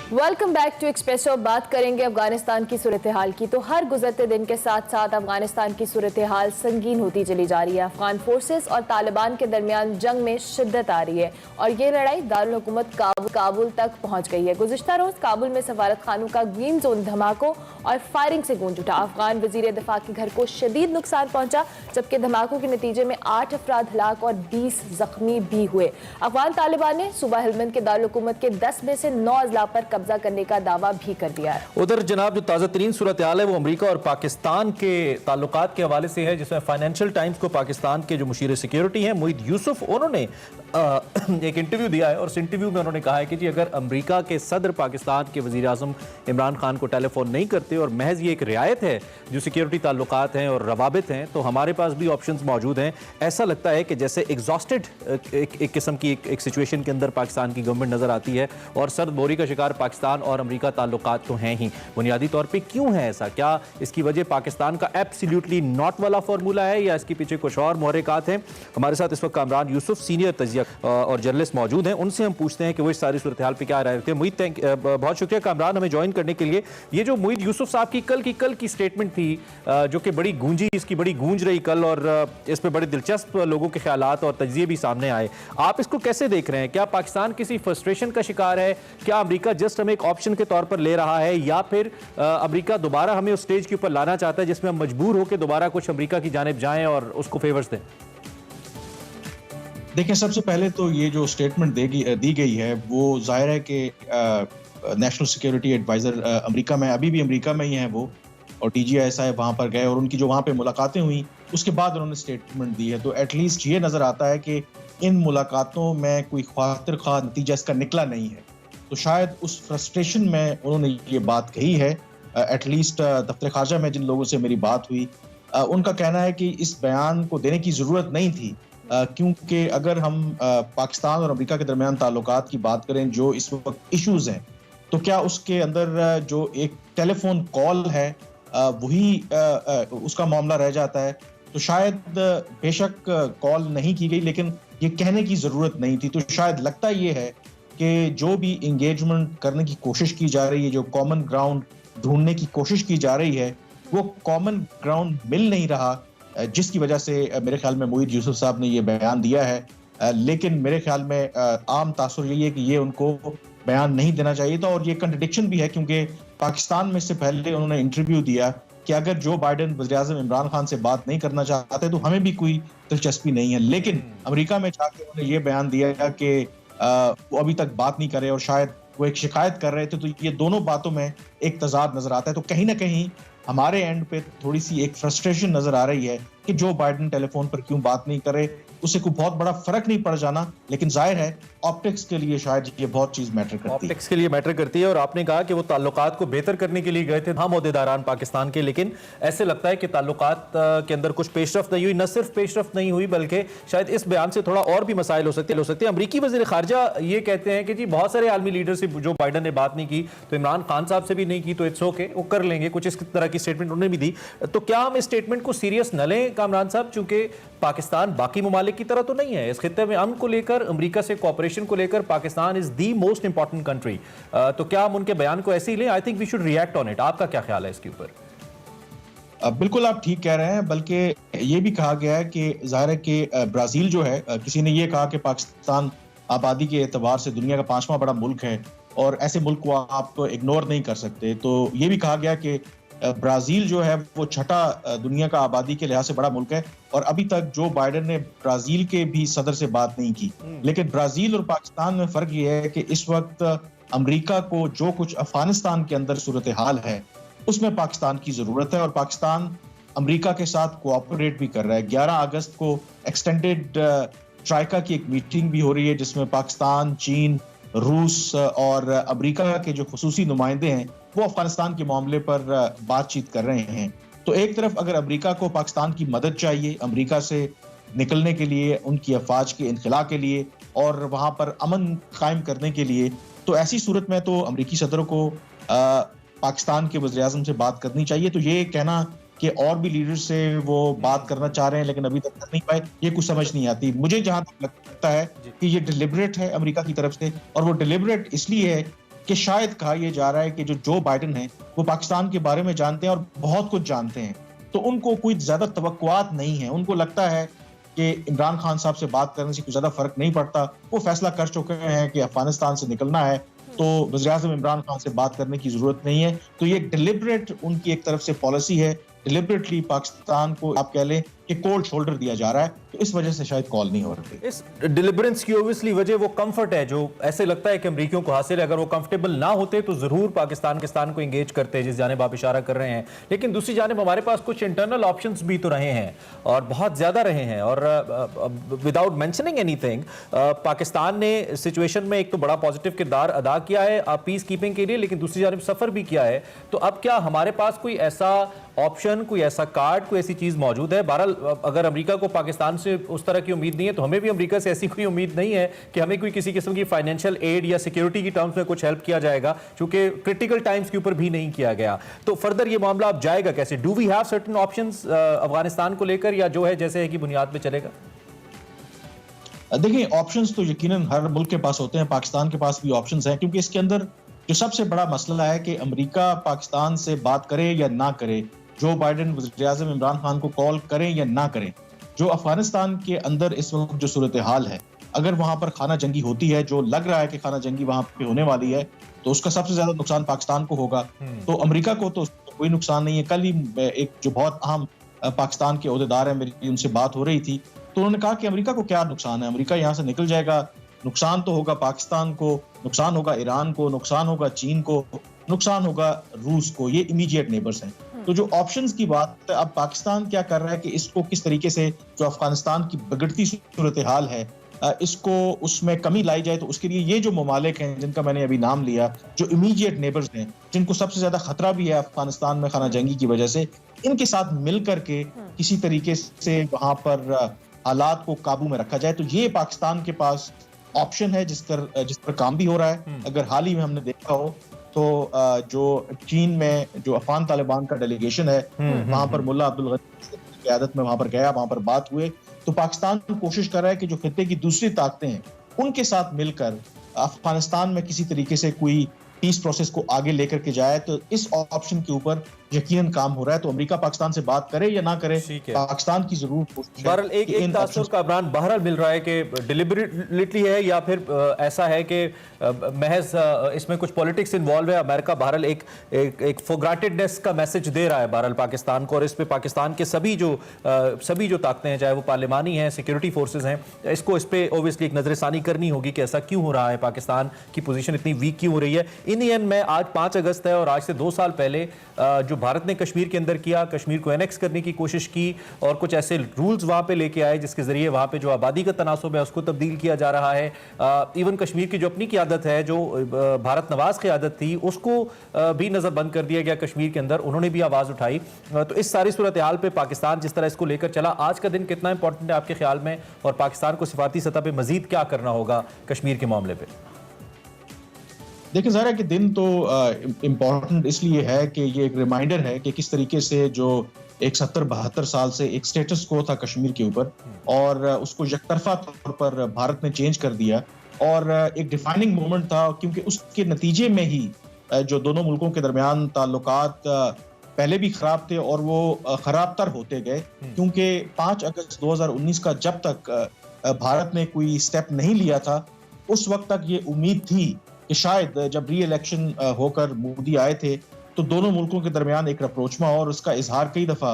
Welcome back to espresso. बात करेंगे अफगानिस्तान की सूरत हाल की। तो हर गुजरते दिन के साथ साथ अफगानिस्तान की सूरत हाल संगीन होती चली जा रही है। अफगान फोर्सेस और तालिबान के दरमियान जंग में शिद्दत आ रही है और ये लड़ाई दारुल हुकूमत काबुल तक पहुंच गई है। गुज़िश्ता रोज काबुल में सफारत खानों का ग्रीन जोन धमाकों और फायरिंग से गूंज उठा। अफगान वजीर दिफा के घर को शदीद नुकसान पहुंचा, जबकि धमाकों के नतीजे में 8 अफराद हलाक और 20 जख्मी भी हुए। अफगान तालिबान ने सूबा हेलमंद के दारुल हुकूमत के 10 में से 9 अजला पर कब्जा करने का दावा भी कर दिया है। उधर जनाब जो ताज़ा तरीन सूरत हाल है वो अमेरिका और पाकिस्तान के ताल्लुकात के हवाले से है, जिसमें फाइनेंशियल टाइम्स को पाकिस्तान के जो मुशीर सिक्योरिटी हैं मोहित यूसुफ, उन्होंने एक इंटरव्यू दिया है और इस इंटरव्यू में उन्होंने कहा है कि जी अगर अमेरिका के सदर पाकिस्तान के वज़ीर आज़म इमरान खान को टेलीफोन नहीं करते और महज ये एक रियायत है जो सिक्योरिटी ताल्लुकात हैं और रवाबित हैं, तो हमारे पास भी ऑप्शंस मौजूद हैं। ऐसा लगता है कि जैसे एग्जॉस्टेड एक किस्म की एक सिचुएशन के अंदर पाकिस्तान की गवर्नमेंट नज़र आती है और सर्द बोरी का शिकार पाकिस्तान और अमेरिका ताल्लुकात तो हैं ही। बुनियादी तौर पे क्यों है ऐसा? क्या इसकी वजह पाकिस्तान का एब्सोल्युटली नॉट वाला फार्मूला है या इसके पीछे कुछ और मुहर्रिकात हैं? हमारे साथ इस वक्त कामरान यूसुफ सीनियर तजिया और जर्नलिस्ट मौजूद हैं, उनसे हम पूछते हैं कि वो इस सारी सूरत हाल पे क्या राय रखते हैं। मोहित, बहुत शुक्रिया कामरान हमें ज्वाइन करने के लिए। ये जो मोहित यूसुफ साहब की कल की स्टेटमेंट थी जो कि बड़ी गूंजी, इसकी बड़ी गूंज रही कल और इस पर बड़े दिलचस्प लोगों के ख्यालात और तज्जिए भी सामने आए। आप इसको कैसे देख रहे हैं? क्या पाकिस्तान किसी फ्रस्ट्रेशन का शिकार है? क्या अमेरिका जस्ट हमें एक ऑप्शन के तौर पर ले रहा है या फिर अमेरिका दोबारा हमें उस स्टेज के ऊपर लाना चाहता है जिसमें हम मजबूर होकर दोबारा कुछ अमेरिका की जानिब जाएं और उसको फेवर्स दें? देखिए, सबसे पहले तो ये जो स्टेटमेंट दी गई है वो जाहिर है कि नेशनल सिक्योरिटी एडवाइजर अमेरिका में, अभी भी अमेरिका में ही हैं वो, और DGISI वहाँ पर गए और उनकी जो वहाँ पे मुलाकातें हुई उसके बाद उन्होंने स्टेटमेंट दी है। तो एटलीस्ट ये नज़र आता है कि इन मुलाकातों में कोई ख्वातिर ख्वाह नतीजा इसका निकला नहीं है। तो शायद उस फ्रस्ट्रेशन में उन्होंने ये बात कही है। एटलीस्ट दफ्तर खारजा में जिन लोगों से मेरी बात हुई उनका कहना है कि इस बयान को देने की ज़रूरत नहीं थी, क्योंकि अगर हम पाकिस्तान और अमेरिका के दरमियान ताल्लुकात की बात करें जो इस वक्त इश्यूज हैं, तो क्या उसके अंदर जो एक टेलीफोन कॉल है वही उसका मामला रह जाता है? तो शायद बेशक कॉल नहीं की गई, लेकिन ये कहने की ज़रूरत नहीं थी। तो शायद लगता ये है कि जो भी इंगेजमेंट करने की कोशिश की जा रही है, जो कॉमन ग्राउंड ढूंढने की कोशिश की जा रही है, वो कॉमन ग्राउंड मिल नहीं रहा, जिसकी वजह से मेरे ख्याल में मोहित यूसुफ साहब ने ये बयान दिया है। लेकिन मेरे ख्याल में आम तासुर यही है कि ये उनको बयान नहीं देना चाहिए था और ये कंट्रडिक्शन भी है, क्योंकि पाकिस्तान में से पहले उन्होंने इंटरव्यू दिया कि अगर जो बाइडेन वज़ीर-ए-आज़म इमरान खान से बात नहीं करना चाहते तो हमें भी कोई दिलचस्पी नहीं है। लेकिन अमेरिका में जाके उन्होंने ये बयान दिया कि वो अभी तक बात नहीं करे और शायद वो एक शिकायत कर रहे थे। तो ये दोनों बातों में एक तज़ाद नजर आता है। तो कहीं ना कहीं हमारे एंड पे थोड़ी सी एक फ्रस्ट्रेशन नजर आ रही है कि जो बाइडेन टेलीफोन पर क्यों बात नहीं करे, उससे कोई बहुत बड़ा फर्क नहीं पड़ जाना, लेकिन जाहिर है ऑप्टिक्स के लिए शायद ये बहुत चीज मैटर करती है। ऑप्टिक्स के लिए मैटर करती है। और आपने कहा कि वो ताल्लुकात को बेहतर करने के लिए गए थे हम ओहदेदारान पाकिस्तान के, लेकिन ऐसे लगता है कि ताल्लुकात के अंदर कुछ पेशरफ्त नहीं हुई। न सिर्फ पेशरफ्त नहीं हुई बल्कि शायद इस बयान से थोड़ा और भी मसाइल हो सकते हैं। अमरीकी वज़ीर ख़ारजा ये कहते हैं कि जी बहुत सारे आलमी लीडर से जो बाइडेन ने बात नहीं की, तो इमरान खान साहब से भी नहीं की, तो इट्स ओके, वो कर लेंगे। कुछ इस तरह की स्टेटमेंट उन्होंने भी दी। तो क्या हम इस स्टेटमेंट को सीरियस न लें कामरान साहब, चूंकि पाकिस्तान बाकी ममालिक की तरह तो नहीं है इस खित्ते में अमन को लेकर, अमेरिका से कोऑपरेशन को लेकर Pakistan is the most important country. तो क्या हम उनके बयान को ऐसे ही लें? I think we should react on it. आपका क्या ख्याल है इसके ऊपर? बिल्कुल आप ठीक कह रहे हैं, बल्कि ये भी कहा गया है कि जाहिर है कि ब्राजील जो है, किसी ने ये कहा कि पाकिस्तान आबादी के एतबार से दुनिया का 5वां बड़ा मुल्क है और ऐसे मुल्क को आप इग्नोर नहीं कर सकते। तो ये भी कहा गया कि ब्राजील जो है वो 6ठा दुनिया का आबादी के लिहाज से बड़ा मुल्क है और अभी तक जो बाइडेन ने ब्राजील के भी सदर से बात नहीं की। लेकिन ब्राजील और पाकिस्तान में फर्क ये है कि इस वक्त अमेरिका को जो कुछ अफगानिस्तान के अंदर सूरत हाल है उसमें पाकिस्तान की जरूरत है और पाकिस्तान अमेरिका के साथ कोऑपरेट भी कर रहा है। 11 अगस्त को एक्सटेंडेड ट्राइका की एक मीटिंग भी हो रही है जिसमें पाकिस्तान, चीन, रूस और अमेरिका के जो खुसूसी नुमाइंदे हैं वो अफगानिस्तान के मामले पर बातचीत कर रहे हैं। तो एक तरफ अगर अमेरिका को पाकिस्तान की मदद चाहिए अमेरिका से निकलने के लिए, उनकी अफवाज के इनखला के लिए और वहां पर अमन कायम करने के लिए, तो ऐसी सूरत में तो अमेरिकी सदर को पाकिस्तान के वज़ीर-ए-आज़म से बात करनी चाहिए। तो ये कहना कि और भी लीडर से वो बात करना चाह रहे हैं लेकिन अभी तक कर नहीं पाए, ये कुछ समझ नहीं आती। मुझे जहां तक लगता है कि ये डिलिबरेट है अमेरिका की तरफ से, और वो डिलिबरेट इसलिए है कि शायद कहा यह जा रहा है कि जो बाइडेन है वो पाकिस्तान के बारे में जानते हैं और बहुत कुछ जानते हैं, तो उनको कोई ज्यादा तवक्कुआत नहीं है। उनको लगता है कि इमरान खान साहब से बात करने से कुछ ज्यादा फर्क नहीं पड़ता। वो फैसला कर चुके हैं कि अफगानिस्तान से निकलना है, तो वज़ीर-ए-आज़म इमरान खान से बात करने की जरूरत नहीं है। तो ये डिलिबरेट उनकी एक तरफ से पॉलिसी है, डिलिबरेटली पाकिस्तान को आप कह लें कि कोल्ड शोल्डर दिया जा रहा है, तो इस वजह से शायद कॉल नहीं हो रही। इस डिलिबरेंस की ऑब्वियसली वजह वो कंफर्ट है जो ऐसे लगता है कि अमरीकियों को हासिल है। अगर वो कंफर्टेबल ना होते तो जरूर पाकिस्तान को एंगेज करते, जिस जानिब आप इशारा कर रहे हैं। लेकिन दूसरी जानिब हमारे पास कुछ इंटरनल ऑप्शंस भी तो रहे हैं और बहुत ज्यादा रहे हैं। और विदाउट मेंशनिंग एनीथिंग, पाकिस्तान ने सिचुएशन में एक तो बड़ा पॉजिटिव किरदार अदा किया है पीस कीपिंग के लिए, लेकिन दूसरी जानिब सफर भी किया है। तो अब क्या हमारे पास कोई ऐसा ऑप्शन, कोई ऐसा कार्ड, कोई ऐसी चीज मौजूद है? बहरहाल अगर अमेरिका को पाकिस्तान से उस तरह की उम्मीद नहीं है, तो हमें भी अमेरिका से ऐसी कोई उम्मीद नहीं है कि हमें कोई किसी किस्म की फाइनेंशियल एड या सिक्योरिटी की टर्म्स में कुछ हेल्प किया जाएगा, क्योंकि क्रिटिकल टाइम्स के ऊपर भी नहीं किया गया। तो फर्दर ये मामला अब जाएगा कैसे? Do we have certain options Afghanistan को लेकर, या जो है जैसे है कि बुनियाद पे चलेगा? देखिए, ऑप्शंस तो यकीनन हर मुल्क के पास होते हैं, पाकिस्तान के पास भी ऑप्शंस हैं, क्योंकि इसके अंदर जो सबसे बड़ा मसला है कि अमेरिका पाकिस्तान से बात करे या ना करे, जो बाइडेन वज़ीर-ए-आज़म इमरान खान को कॉल करें या ना करें, जो अफगानिस्तान के अंदर इस वक्त जो सूरत हाल है, अगर वहां पर खाना जंगी होती है, जो लग रहा है कि खाना जंगी वहां पे होने वाली है, तो उसका सबसे ज्यादा नुकसान पाकिस्तान को होगा। तो अमेरिका को तो कोई नुकसान नहीं है। कल ही एक जो बहुत अहम पाकिस्तान के ओहदेदार है, मेरी उनसे बात हो रही थी, तो उन्होंने कहा कि अमेरिका को क्या नुकसान है, अमेरिका यहाँ से निकल जाएगा, नुकसान तो होगा पाकिस्तान को, नुकसान होगा ईरान को, नुकसान होगा चीन को, नुकसान होगा रूस को। ये इमीडिएट नेबर्स हैं। तो जो ऑप्शंस की बात है, अब पाकिस्तान क्या कर रहा है कि इसको किस तरीके से जो अफगानिस्तान की बिगड़ती सूरत हाल है, इसको उसमें कमी लाई जाए, तो उसके लिए ये जो ममालिक हैं जिनका मैंने अभी नाम लिया, जो इमीडिएट नेबर्स हैं, जिनको सबसे ज्यादा खतरा भी है अफगानिस्तान में खाना जंगी की वजह से, इनके साथ मिल करके किसी तरीके से वहां पर हालात को काबू में रखा जाए। तो ये पाकिस्तान के पास ऑप्शन है जिस पर काम भी हो रहा है। अगर हाल ही में हमने देखा हो तो जो चीन में जो अफगान तालिबान का डेलीगेशन है, वहां पर मुल्ला अब्दुल गनी की क़यादत में वहां पर गया, वहां पर बात हुए, तो पाकिस्तान कोशिश कर रहा है कि जो खित्ते की दूसरी ताकतें हैं उनके साथ मिलकर अफगानिस्तान में किसी तरीके से कोई पीस प्रोसेस को आगे लेकर के जाए। तो इस ऑप्शन के ऊपर यकीनन काम हो रहा है। तो अमेरिका पाकिस्तान से बात करे या ना करे, पाकिस्तान की जरूर कोशिश है। बहरहाल एक तासुर का इमरान बहरहाल मिल रहा है कि डिलिबरेटली है या फिर ऐसा है कि महज इसमें कुछ पॉलिटिक्स इन्वॉल्व है। अमेरिका बहरहाल एक फॉरग्रांटेडनेस का मैसेज दे रहा है बहरहाल पाकिस्तान को, और इस पे पाकिस्तान के सभी जो ताकतें हैं, चाहे वो पार्लिमानी हैं, सिक्योरिटी फोर्सेज हैं, इसको इस पे ओब्वियसली एक नजरसानी करनी होगी कि ऐसा क्यों हो रहा है, पाकिस्तान की पोजीशन इतनी वीक क्यों हो रही है। इन दी एंड में आज 5 अगस्त है और आज से 2 साल पहले जो भारत ने कश्मीर के अंदर किया, कश्मीर को एनेक्स करने की कोशिश की और कुछ ऐसे रूल्स वहां पे लेके आए जिसके जरिए वहां पे जो आबादी का तनासुब है उसको तब्दील किया जा रहा है। इवन कश्मीर की जो अपनी क़यादत है, जो भारत नवाज क़यादत थी, उसको भी नजर बंद कर दिया गया कश्मीर के अंदर, उन्होंने भी आवाज उठाई। तो इस सारी सूरत हाल पे पाकिस्तान जिस तरह इसको लेकर चला, आज का दिन कितना इंपॉर्टेंट है आपके ख्याल में, और पाकिस्तान को सिफाती सतह पे मजीद क्या करना होगा कश्मीर के मामले पे? देखिए, ज़ाहिर है कि दिन तो इम्पोर्टेंट इसलिए है कि ये एक रिमाइंडर है कि किस तरीके से जो एक 70-72 साल से एक स्टेटस को था कश्मीर के ऊपर, और उसको यकतरफा तौर पर भारत ने चेंज कर दिया, और एक डिफाइनिंग मोमेंट था, क्योंकि उसके नतीजे में ही जो दोनों मुल्कों के दरमियान ताल्लुकात पहले भी खराब थे और वो खराब तर होते गए। क्योंकि 5 अगस्त 2019 का जब तक भारत ने कोई स्टेप नहीं लिया था, उस वक्त तक ये उम्मीद थी कि शायद जब री इलेक्शन होकर मोदी आए थे तो दोनों मुल्कों के दरमियान एक रप्रोचमा, और उसका इजहार कई दफा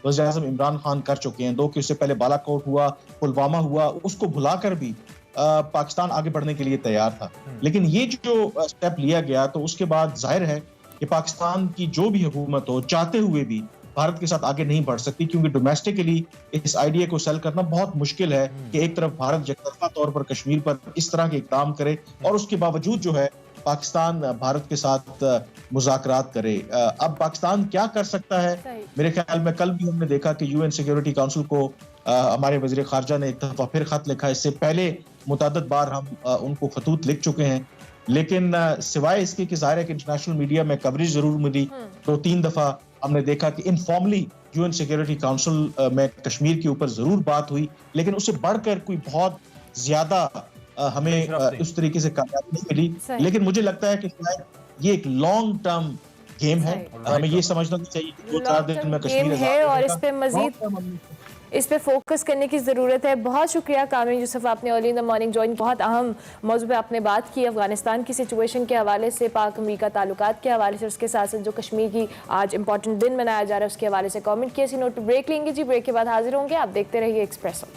वज़ीर-ए-आज़म इमरान खान कर चुके हैं। 2 कि उससे पहले बालाकोट हुआ, पुलवामा हुआ, उसको भुलाकर भी पाकिस्तान आगे बढ़ने के लिए तैयार था। लेकिन ये जो स्टेप लिया गया, तो उसके बाद जाहिर है कि पाकिस्तान की जो भी हुकूमत हो, चाहते हुए भी भारत के साथ आगे नहीं बढ़ सकती, क्योंकि डोमेस्टिकली इस आइडिया को सेल करना बहुत मुश्किल है कि एक तरफ भारत यकतरफा तौर पर कश्मीर पर इस तरह के इक़दाम करे और उसके बावजूद जो है पाकिस्तान भारत के साथ मुज़ाकरात करे। अब पाकिस्तान क्या कर सकता है? मेरे ख्याल में कल भी हमने देखा कि यूएन सिक्योरिटी काउंसिल को हमारे वज़ीर ख़ारजा ने एक दफा फिर खत लिखा। इससे पहले मुतअद्दिद बार हम उनको खतूत लिख चुके हैं, लेकिन सिवाय इसके कि ज़ाहिर है कि इंटरनेशनल मीडिया में कवरेज जरूर मिली, 2-3 दफा हमने देखा कि इनफॉर्मली यूएन सिक्योरिटी काउंसिल में कश्मीर के ऊपर जरूर बात हुई, लेकिन उससे बढ़कर कोई बहुत ज्यादा हमें उस तरीके से कामयाबी नहीं मिली, सही। लेकिन मुझे लगता है कि शायद ये एक लॉन्ग टर्म गेम है। सही। हमें ये समझना चाहिए कि 2-4 दिन में कश्मीर गेम आजाद है हो और जाएगा। इस पे मजीद इस पे फोकस करने की ज़रूरत है। बहुत शुक्रिया कामिल यूसुफ, आपने early in the morning join. बहुत अहम मौजू पे आपने बात की, अफगानिस्तान की सिचुएशन के हवाले से, पाक अमरीका ताल्लुकात के हवाले से, उसके साथ साथ जो कश्मीर की आज इंपॉर्टेंट दिन मनाया जा रहा है उसके हवाले से कमेंट किया। इसी नोट पर ब्रेक लेंगे जी, ब्रेक के बाद हाजिर होंगे। आप देखते रहिए एक्सप्रेसो।